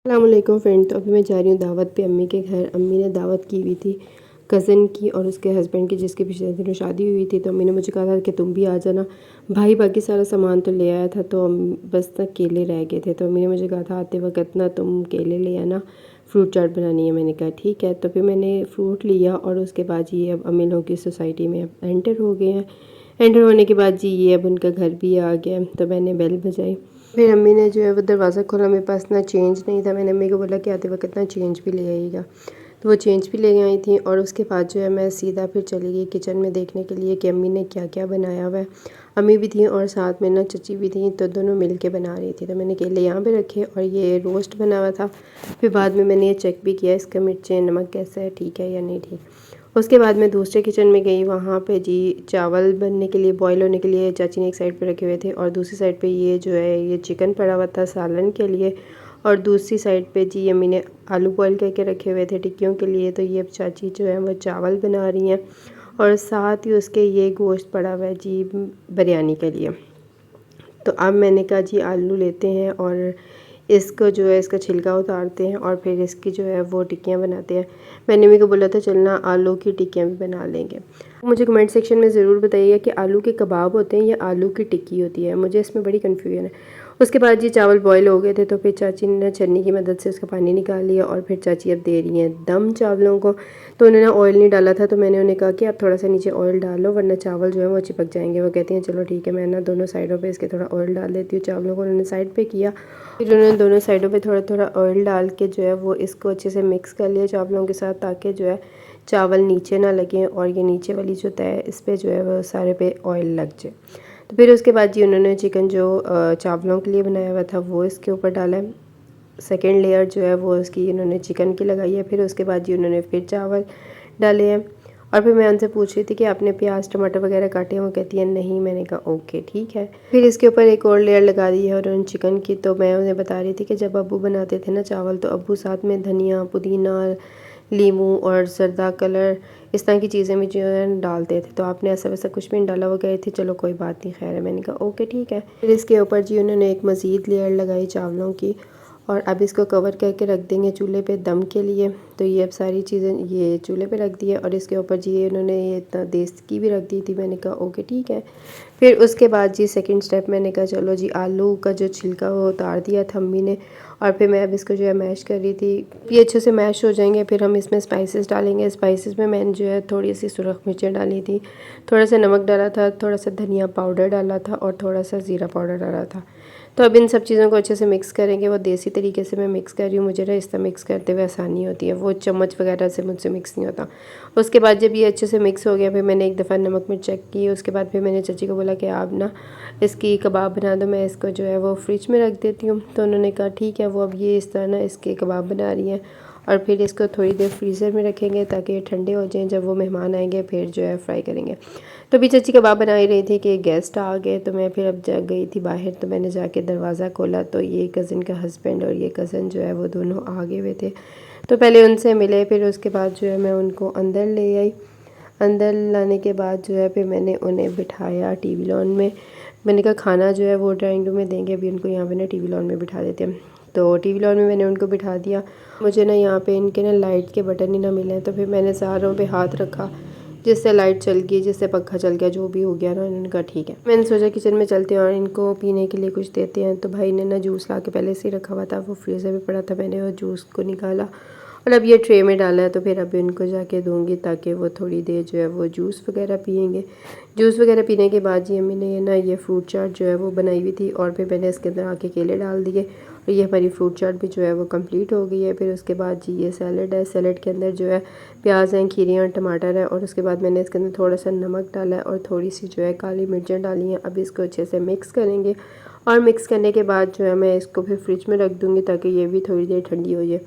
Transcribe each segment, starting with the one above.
अस्सलामुअलैकुम फ्रेंड। तो अभी मैं जा रही हूँ दावत पे अम्मी के घर। अम्मी ने दावत की हुई थी कज़न की और उसके हस्बैंड की, जिसके पिछले दिनों शादी हुई थी। तो अम्मी ने मुझे कहा था कि तुम भी आ जाना। भाई बाकी सारा सामान तो ले आया था, तो बस ना केले रह गए थे। तो अम्मी ने मुझे कहा था आते वक्त ना तुम केले ले आना, फ्रूट चाट बनानी है। मैंने कहा ठीक है। तो फिर मैंने फ्रूट लिया और उसके बाद ये अब अम्मी लोगों की सोसाइटी में अब एंटर हो गए हैं। एंटर होने के बाद जी ये अब उनका घर भी आ गया। तो मैंने बेल बजाई, फिर अम्मी ने जो है वो दरवाज़ा खोला। मेरे पास ना चेंज नहीं था। मैंने अम्मी को बोला कि आते वक्त ना चेंज भी ले आइएगा, तो वो चेंज भी ले आई थी। और उसके बाद जो है मैं सीधा फिर चली गई किचन में देखने के लिए कि अम्मी ने क्या क्या बनाया हुआ है। अम्मी भी थी और साथ में ना चची भी थी, तो दोनों मिल के बना रही थी। तो मैंने केले यहाँ पे रखे और ये रोस्ट बना हुआ था। फिर बाद में मैंने ये चेक भी किया इसका मिर्चें नमक कैसा है, ठीक है या नहीं ठीक। उसके बाद मैं दूसरे किचन में गई। वहाँ पे जी चावल बनने के लिए, बॉईल होने के लिए चाची ने एक साइड पे रखे हुए थे और दूसरी साइड पे ये जो है ये चिकन पड़ा हुआ था सालन के लिए। और दूसरी साइड पे जी अम्मी ने आलू बॉईल करके रखे हुए थे टिक्कियों के लिए। तो ये चाची जो है वो चावल बना रही हैं और साथ ही उसके ये गोश्त पड़ा हुआ है जी बिरयानी के लिए। तो अब मैंने कहा जी आलू लेते हैं और इसको जो है इसका छिलका उतारते हैं और फिर इसकी जो है वो टिक्कियाँ बनाते हैं। मैंने मम्मी को बोला था चलना आलू की टिक्कियाँ भी बना लेंगे। मुझे कमेंट सेक्शन में ज़रूर बताइएगा कि आलू के कबाब होते हैं या आलू की टिक्की होती है, मुझे इसमें बड़ी कन्फ्यूजन है। उसके बाद जी चावल बॉयल हो गए थे, तो फिर चाची ने छन्नी की मदद से उसका पानी निकाल लिया और फिर चाची अब दे रही हैं दम चावलों को। तो उन्होंने ऑयल नहीं डाला था, तो मैंने उन्हें कहा कि आप थोड़ा सा नीचे ऑयल डालो वरना चावल जो है वो चिपक जाएंगे। वो कहती हैं चलो ठीक है, मैं ना दोनों साइडों पे इसके थोड़ा ऑयल डाल देती हूँ। चावलों को उन्होंने साइड पे किया, फिर उन्होंने दोनों साइडों पे थोड़ा थोड़ा ऑयल डाल के जो है वो इसको अच्छे से मिक्स कर लिया चावलों के साथ, ताकि जो है चावल नीचे ना लगें और ये नीचे वाली जो तय है इस पर जो है वो सारे पे ऑयल लग जाए। तो फिर उसके बाद जी उन्होंने चिकन जो चावलों के लिए बनाया हुआ था वो इसके ऊपर डाला है। सेकेंड लेयर जो है वो उसकी इन्होंने चिकन की लगाई है। फिर उसके बाद जी उन्होंने फिर चावल डाले हैं। और फिर मैं उनसे पूछ रही थी कि आपने प्याज टमाटर वगैरह काटे हैं, वो कहती है नहीं। मैंने कहा ओके ठीक है। फिर इसके ऊपर एक और लेयर लगा दी है और उन चिकन की। तो मैं उन्हें बता रही थी कि जब अब्बू बनाते थे ना चावल, तो अब्बू साथ में धनिया पुदीना लीमू और जर्दा कलर इस तरह की चीज़ें भी जो है डालते थे। तो आपने ऐसा वैसा कुछ भी नहीं डाला। वो कह रही थी चलो कोई बात नहीं खैर है। मैंने कहा ओके ठीक है। फिर इसके ऊपर जी उन्होंने एक मज़ीद लेयर लगाई चावलों की और अब इसको कवर करके रख देंगे चूल्हे पे दम के लिए। तो ये अब सारी चीज़ें ये चूल्हे पे रख दी है और इसके ऊपर जी उन्होंने ये देसी की भी रख दी थी। मैंने कहा ओके ठीक है। फिर उसके बाद जी सेकंड स्टेप मैंने कहा चलो जी आलू का जो छिलका वो उतार दिया था अम्मी ने। और फिर मैं अब इसको जो है मैश कर रही थी। ये अच्छे से मैश हो जाएंगे फिर हम इसमें स्पाइसेस डालेंगे। स्पाइसेस में मैंने जो है थोड़ी सी सुरख मिर्चें डाली थी, थोड़ा सा नमक डाला था, थोड़ा सा धनिया पाउडर डाला था और थोड़ा सा ज़ीरा पाउडर डाला था। तो अब इन सब चीज़ों को अच्छे से मिक्स करेंगे। वो देसी तरीके से मैं मिक्स कर रही हूँ, मुझे ना इस तरह मिक्स करते हुए आसानी होती है, वो चम्मच वगैरह से मुझसे मिक्स नहीं होता। उसके बाद जब ये अच्छे से मिक्स हो गया, फिर मैंने एक दफ़ा नमक मिर्च चेक की। उसके बाद फिर मैंने चाची को बोला कि आप ना इसकी कबाब बना दो, मैं इसको जो है वो फ्रिज में रख देती हूँ। तो उन्होंने कहा ठीक है। वो अब ये इस तरह ना इसके कबाब बना रही हैं और फिर इसको थोड़ी देर फ्रीज़र में रखेंगे ताकि ये ठंडे हो जाएं। जब वो मेहमान आएंगे फिर जो है फ्राई करेंगे। तो अभी चाची कबाब बना ही रही थी कि गेस्ट आ गए। तो मैं फिर अब जा गई थी बाहर। तो मैंने जाके दरवाज़ा खोला तो ये कज़न का हस्बैंड और ये कज़न जो है वो दोनों आ गए हुए थे। तो पहले उनसे मिले, फिर उसके बाद जो है मैं उनको अंदर ले आई। अंदर लाने के बाद जो है फिर मैंने उन्हें बिठाया टीवी लॉन में। मैंने कहा खाना जो है वो ड्राइंग रूम में देंगे, अभी उनको यहाँ पे ना टीवी लॉन में बिठा देते हैं। तो टीवी लॉन में मैंने उनको बिठा दिया। मुझे ना यहाँ पे इनके ना लाइट के बटन ही ना मिले, तो फिर मैंने सारों पे हाथ रखा जिससे लाइट चल गई, जिससे पंखा चल गया, जो भी हो गया ना। उन्होंने कहा ठीक है। मैंने सोचा किचन में चलते हैं और इनको पीने के लिए कुछ देते हैं। तो भाई ने ना जूस ला के पहले से ही रखा हुआ था, वो फ्रीज़र में पड़ा था। मैंने वो जूस को निकाला और अब ये ट्रे में डाला है। तो फिर अभी उनको जाके दूंगी ताकि वो थोड़ी देर जो है वो जूस वगैरह पियेंगे। जूस वगैरह पीने के बाद जी अम्मी ने ना ये फ्रूट चाट जो है वो बनाई हुई थी और फिर मैंने इसके अंदर आके केले डाल दिए और ये हमारी फ्रूट चाट भी जो है वो कंप्लीट हो गई है। फिर उसके बाद जी ये सैलड है। सैलड के अंदर जो है प्याज हैं, खीरियाँ और टमाटर है और उसके बाद मैंने इसके अंदर थोड़ा सा नमक डाला है और थोड़ी सी जो है काली मिर्चें डाली हैं। अब इसको अच्छे से मिक्स करेंगे और मिक्स करने के बाद जो है मैं इसको फिर फ्रिज में रख दूँगी ताकि ये भी थोड़ी देर ठंडी हो जाए,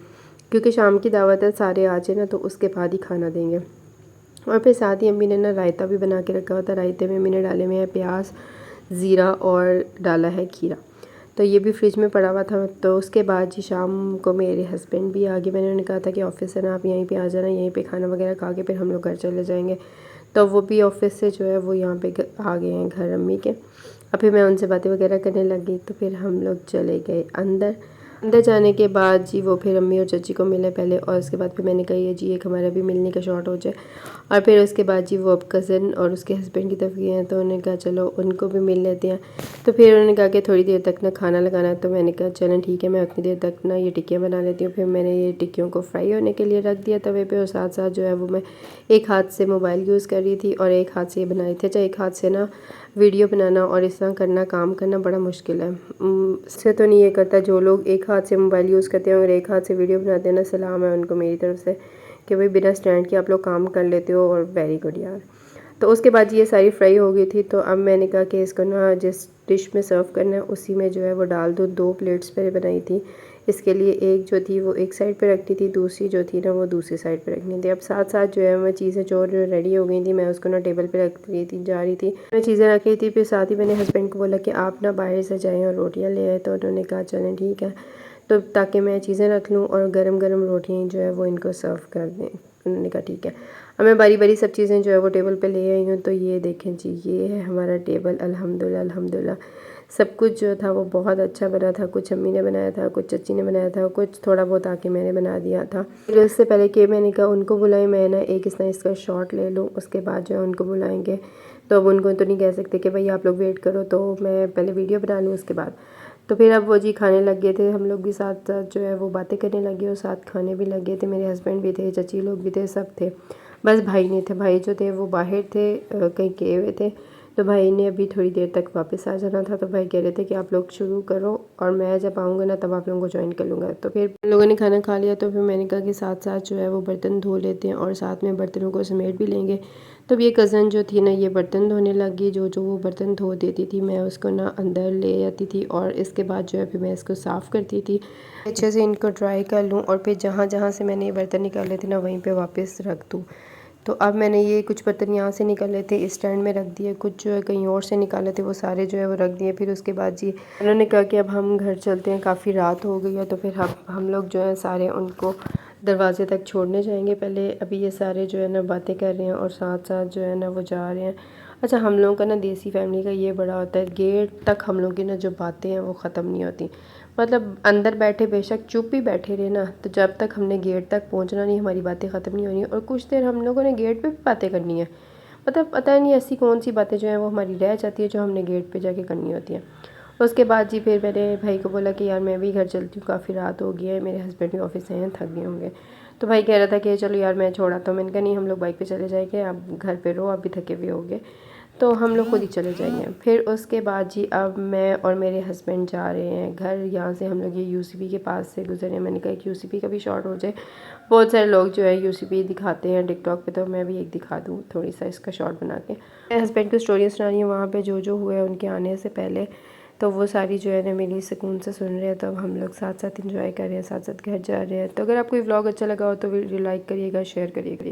क्योंकि शाम की दावत है, सारे आ जाए ना तो उसके बाद ही खाना देंगे। और फिर साथ ही अम्मी ने ना रायता भी बना के रखा हुआ था। रायते में अम्मी ने डाले हुए हैं प्याज, ज़ीरा और डाला है खीरा। तो ये भी फ्रिज में पड़ा हुआ था। तो उसके बाद जी शाम को मेरे हस्बैंड भी आ गए। मैंने उन्हें कहा था कि ऑफ़िस से ना आप यहीं पे आ जाना, यहीं पे खाना वगैरह खा के फिर हम लोग घर चले जाएंगे। तो वो भी ऑफ़िस से जो है वो यहाँ पे आ गए हैं घर अम्मी के। और फिर मैं उनसे बातें वगैरह करने लगी। तो फिर हम लोग चले गए अंदर। अंदर जाने के बाद जी वो फिर अम्मी और चाची को मिले पहले, और उसके बाद फिर मैंने कहा ये जी एक हमारा भी मिलने का शॉट हो जाए। और फिर उसके बाद जी वो अब कज़न और उसके हस्बैंड की तरफ गए हैं, तो उन्होंने कहा चलो उनको भी मिल लेते हैं। तो फिर उन्होंने कहा कि थोड़ी देर तक ना खाना लगाना है, तो मैंने कहा चलें ठीक है, मैं उतनी देर तक ना ये टिक्कियाँ बना लेती हूँ। फिर मैंने ये टिक्कियों को फ्राई होने के लिए रख दिया तवे पे, और साथ साथ जो है वो मैं एक हाथ से मोबाइल यूज़ कर रही थी और एक हाथ से ये बना रही थी। चाहे एक हाथ से ना वीडियो बनाना और इस तरह करना, काम करना बड़ा मुश्किल है। इससे तो नहीं ये करता, जो लोग एक हाथ से मोबाइल यूज़ करते हैं और एक हाथ से वीडियो बनाते हैं ना, सलाम है उनको मेरी तरफ से कि भाई बिना स्टैंड के आप लोग काम कर लेते हो, और वेरी गुड यार। तो उसके बाद ये सारी फ्राई हो गई थी, तो अब मैंने कहा कि इसको ना जिस डिश में सर्व करना है उसी में जो है वो डाल दो। 2 प्लेट्स मैंने बनाई थी इसके लिए, एक जो थी वो एक साइड पे रखती थी, दूसरी जो थी ना वो दूसरी साइड पे रखनी थी। अब साथ साथ जो है मैं चीज़ें जो रेडी हो गई थी, मैं उसको ना टेबल पे रख रही थी, जा रही थी, मैं चीज़ें रख रही थी। फिर साथ ही मैंने हस्बैंड को बोला कि आप ना बाहर से जाएँ और रोटियाँ ले आए, तो उन्होंने कहा चलें ठीक है, तो ताकि मैं चीज़ें रख लूँ और गरम गरम रोटियाँ जो है वो इनको सर्व कर दें। उन्होंने कहा ठीक है। अब मैं बारी बारी सब चीज़ें जो है वो टेबल पे ले आई हूँ। तो ये देखें जी, ये है हमारा टेबल। अल्हम्दुलिल्लाह अल्हम्दुलिल्लाह सब कुछ जो था वो बहुत अच्छा बना था। कुछ अम्मी ने बनाया था, कुछ चच्ची ने बनाया था, कुछ थोड़ा बहुत आके मैंने बना दिया था। फिर उससे पहले कि मैंने कहा उनको बुलाएं, मैं ना एक इसका शॉट ले लूँ, उसके बाद जो है उनको बुलाएंगे। तो अब उनको तो नहीं कह सकते कि भाई आप लोग वेट करो, तो मैं पहले वीडियो बना लूँ उसके बाद। तो फिर अब वो जी खाने लग गए थे, हम लोग भी साथ साथ जो है वो बातें करने लगे और साथ खाने भी लग गए थे। मेरे हस्बैंड भी थे, चची लोग भी थे, सब थे, बस भाई नहीं थे। भाई जो थे वो बाहर थे, कहीं गए हुए थे। तो भाई ने अभी थोड़ी देर तक वापस आ जाना था, तो भाई कह रहे थे कि आप लोग शुरू करो और मैं जब आऊँगा ना तब आप लोगों को ज्वाइन कर लूँगा। तो फिर हम लोगों ने खाना खा लिया, तो फिर मैंने कहा कि साथ साथ जो है वो बर्तन धो लेते हैं और साथ में बर्तनों को समेट भी लेंगे। तब ये कज़न जो थी ना ये बर्तन धोने लग गई, जो वो बर्तन धो देती थी मैं उसको ना अंदर ले जाती थी, और इसके बाद जो है फिर मैं इसको साफ़ करती थी, अच्छे से इनको ड्राई कर लूँ और फिर जहाँ जहाँ से मैंने ये बर्तन निकाले थे ना वहीं पे वापस रख दूँ। तो अब मैंने ये कुछ बर्तन यहाँ से निकाले थे इस स्टैंड में रख दिए, कुछ जो है कहीं और से निकाले थे वो सारे जो है वो रख दिए। फिर उसके बाद जी उन्होंने कहा कि अब हम घर चलते हैं, काफ़ी रात हो गई है। तो फिर हम लोग जो है सारे उनको दरवाजे तक छोड़ने जाएंगे। पहले अभी ये सारे जो है ना बातें कर रहे हैं और साथ साथ जो है ना वो जा रहे हैं। अच्छा, हम लोगों का ना देसी फैमिली का ये बड़ा होता है, गेट तक हम लोग की ना जो बातें हैं वो ख़त्म नहीं होती। मतलब अंदर बैठे बेशक चुप ही बैठे रहे ना, तो जब तक हमने गेट तक पहुंचना नहीं हमारी बातें ख़त्म नहीं होनी। और कुछ देर हम लोगों ने गेट पे भी बातें करनी है। मतलब पता नहीं ऐसी कौन सी बातें जो हैं वो हमारी रह जाती है जो हमने गेट पे जाके करनी होती हैं। उसके बाद जी फिर मैंने भाई को बोला कि यार मैं भी घर चलती हूँ, काफ़ी रात हो गई है, मेरे हस्बैंड भी ऑफिस से हैं, थक गए होंगे। तो भाई कह रहा था कि चलो यार मैं छोड़ा, तो मैंने कहा नहीं हम लोग बाइक पे चले जाएंगे, आप घर पे रहो, आप भी थके हुए होंगे, तो हम लोग खुद ही चले जाएंगे। फिर उसके बाद जी अब मैं और मेरे हस्बैंड जा रहे हैं घर। यहाँ से हम लोग ये यूसीपी के पास से गुजरे। मैंने कहा कि यूसीपी का भी शॉट हो जाए, बहुत सारे लोग जो है यूसीपी दिखाते हैं टिकटॉक पे, तो मैं भी एक दिखा दूँ थोड़ी सा इसका शॉट बना के। मेरे हस्बैंड को स्टोरी सुना रही हूँ वहाँ पे जो हुआ है उनके आने से पहले, तो वो सारी जो है ना मेरी सुकून से सुन रहे हैं। तो अब हम लोग साथ साथ इंजॉय कर रहे हैं, साथ साथ घर जा रहे हैं। तो अगर आपको ये व्लॉग अच्छा लगा हो तो वीडियो लाइक करिएगा, शेयर करिएगा।